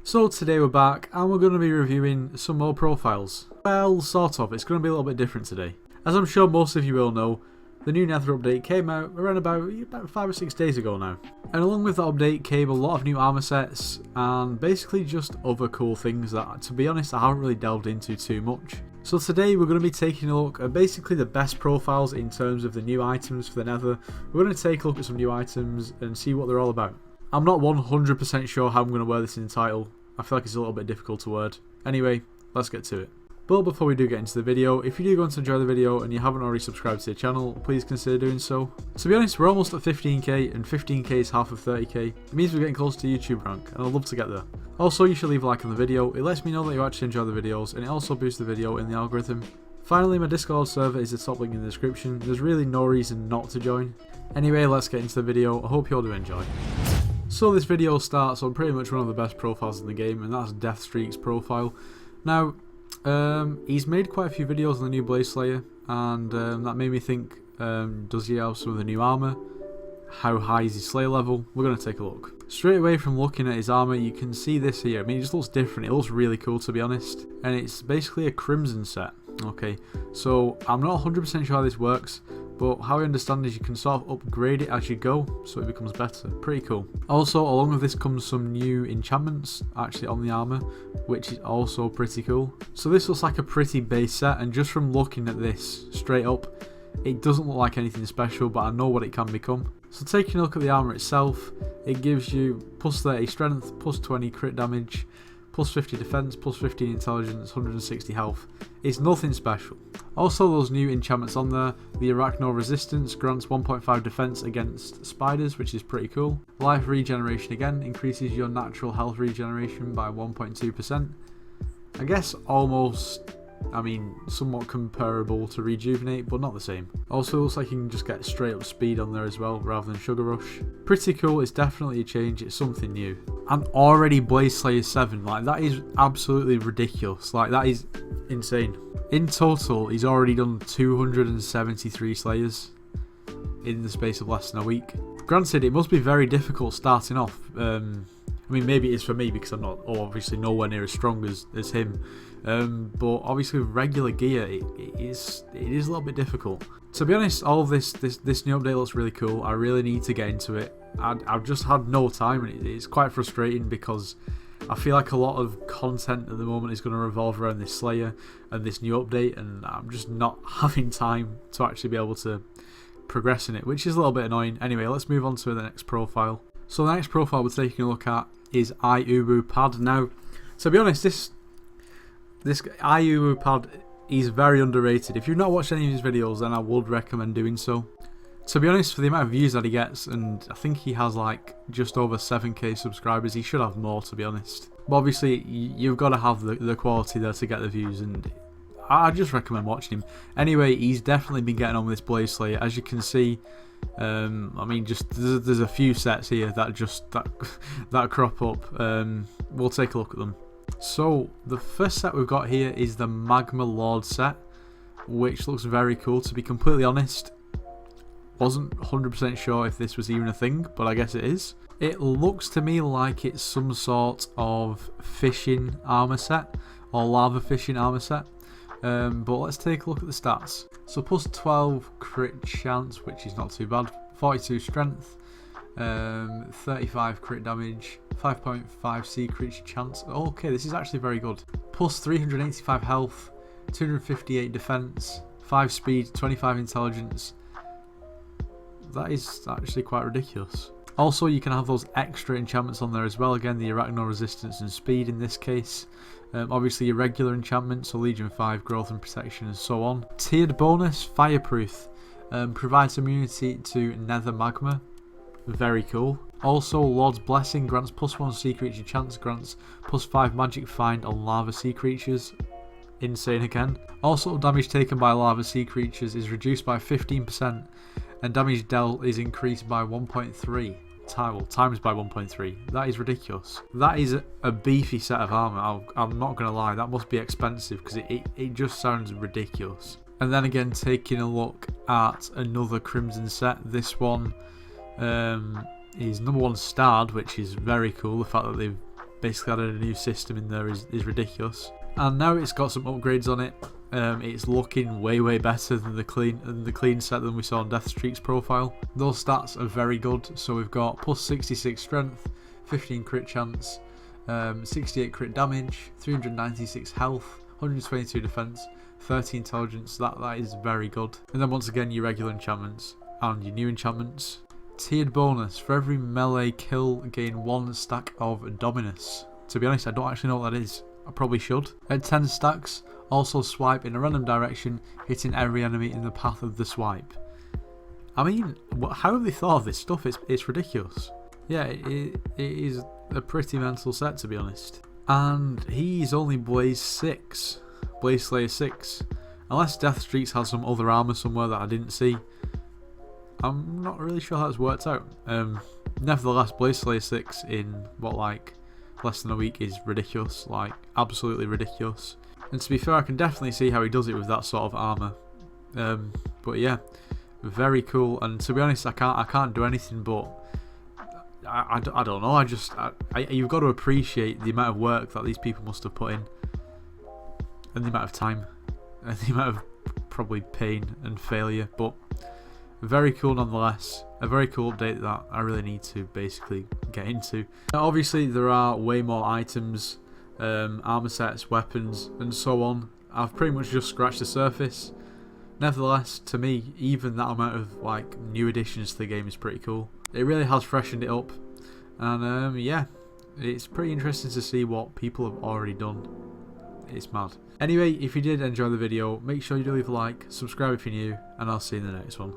So today we're back and we're going to be reviewing some more profiles. Well, sort of. It's going to be a little bit different today. As I'm sure most of you will know, the new Nether update came out around about 5 or 6 days ago now. And along with that update came a lot of new armor sets and basically just other cool things that, to be honest, I haven't really delved into too much. So today we're going to be taking a look at basically the best profiles in terms of the new items for the Nether. We're going to take a look at some new items and see what they're all about. I'm not 100% sure how I'm going to word this in the title. I feel like it's a little bit difficult to word. Anyway, let's get to it. But before we do get into the video, if you do want to enjoy the video and you haven't already subscribed to the channel, please consider doing so. To be honest, we're almost at 15k and 15k is half of 30k. It means we're getting close to YouTube rank and I'd love to get there. Also, you should leave a like on the video. It lets me know that you actually enjoy the videos and it also boosts the video in the algorithm. Finally, my Discord server is the top link in the description. There's really no reason not to join. Anyway, let's get into the video. I hope you all do enjoy. So this video starts on pretty much one of the best profiles in the game, and that's Deathstreak's profile. Now, he's made quite a few videos on the new Blaze Slayer, and that made me think, does he have some of the new armor? How high is his Slayer level? We're going to take a look. Straight away from looking at his armor, you can see this here. I mean, it just looks different. It looks really cool, to be honest. And it's basically a Crimson set. Okay, so I'm not 100% sure how this works, but how I understand is you can sort of upgrade it as you go, so it becomes better. Pretty cool. Also, along with this comes some new enchantments, actually on the armor, which is also pretty cool. So this looks like a pretty base set, and just from looking at this straight up, it doesn't look like anything special, but I know what it can become. So taking a look at the armor itself, it gives you plus 30 strength, plus 20 crit damage, plus 50 defense, plus 15 intelligence, 160 health. It's nothing special. Also, those new enchantments on there, the Arachno resistance grants 1.5 defense against spiders, which is pretty cool. Life regeneration again increases your natural health regeneration by 1.2%. I guess almost, somewhat comparable to rejuvenate, but not the same. Also, it looks like you can just get straight up speed on there as well, rather than sugar rush. Pretty cool. It's definitely a change. It's something new. And already Blaze Slayer 7, like that is absolutely ridiculous. Like that is insane. In total, he's already done 273 Slayers in the space of less than a week. Granted, it must be very difficult starting off. Maybe it is for me because I'm not obviously nowhere near as strong as him. But obviously with regular gear, it is a little bit difficult. To be honest, all of this new update looks really cool. I really need to get into it. I've just had no time, and it's quite frustrating because I feel like a lot of content at the moment is going to revolve around this Slayer and this new update, and I'm just not having time to actually be able to progress in it, which is a little bit annoying. Anyway, let's move on to the next profile. So the next profile we're taking a look at is IUU Pad. Now, to be honest, this IUU Pad is very underrated. If you've not watched any of his videos, then I would recommend doing so. To be honest, for the amount of views that he gets, and I think he has like just over 7k subscribers, he should have more, to be honest. But obviously, you've got to have the quality there to get the views, and I just recommend watching him. Anyway, he's definitely been getting on with this Blaze Slayer. As you can see, there's a few sets here that crop up. We'll take a look at them. So the first set we've got here is the Magma Lord set, which looks very cool. To be completely honest, wasn't 100% sure if this was even a thing, but I guess it is. It looks to me like it's some sort of fishing armor set or lava fishing armor set. But let's take a look at the stats. So plus 12 crit chance, which is not too bad. 42 strength, 35 crit damage, 5.5 secret chance. Okay, this is actually very good. Plus 385 health, 258 defense, 5 speed, 25 intelligence. That is actually quite ridiculous. Also, you can have those extra enchantments on there as well. Again, the Arachno resistance and speed in this case. Obviously, your regular enchantments, so Legion 5, growth and protection, and so on. Tiered bonus, fireproof. Provides immunity to nether magma. Very cool. Also, Lord's Blessing grants plus 1 sea creature chance, grants plus 5 magic find on lava sea creatures. Insane again. Also, damage taken by lava sea creatures is reduced by 15%, and damage dealt is increased by 1.3. Times by 1.3. That is ridiculous. That is a beefy set of armor. I'm not going to lie, that must be expensive because it just sounds ridiculous. And then again, taking a look at another Crimson set, this one is number 1 starred, which is very cool. The fact that they've basically added a new system in there is ridiculous. And now it's got some upgrades on it. It's looking way better than the clean set than we saw on Deathstreak's profile. Those stats are very good. So we've got plus 66 strength, 15 crit chance, 68 crit damage, 396 health, 122 defense, 30 intelligence. That is very good. And then once again your regular enchantments and your new enchantments. Tiered bonus: for every melee kill, gain 1 stack of Dominus. To be honest, I don't actually know what that is. I probably should. At 10 stacks, also swipe in a random direction, hitting every enemy in the path of the swipe. I mean, how have they thought of this stuff? It's ridiculous. Yeah, it is a pretty mental set, to be honest. And he's only Blaze 6. Blaze Slayer 6. Unless Deathstreaks has some other armour somewhere that I didn't see. I'm not really sure how it's worked out. Nevertheless, Blaze Slayer 6 in, what, like, less than a week is ridiculous. Like, absolutely ridiculous. And to be fair, I can definitely see how he does it with that sort of armour. But yeah, very cool. And to be honest, I can't do anything but... I don't know, you've got to appreciate the amount of work that these people must have put in. And the amount of time. And the amount of probably pain and failure. But... very cool nonetheless. A very cool update that I really need to basically get into. Now obviously there are way more items, armor sets, weapons and so on. I've pretty much just scratched the surface. Nevertheless, to me, even that amount of like new additions to the game is pretty cool. It really has freshened it up. And yeah, it's pretty interesting to see what people have already done. It's mad. Anyway, if you did enjoy the video, make sure you do leave a like, subscribe if you're new, and I'll see you in the next one.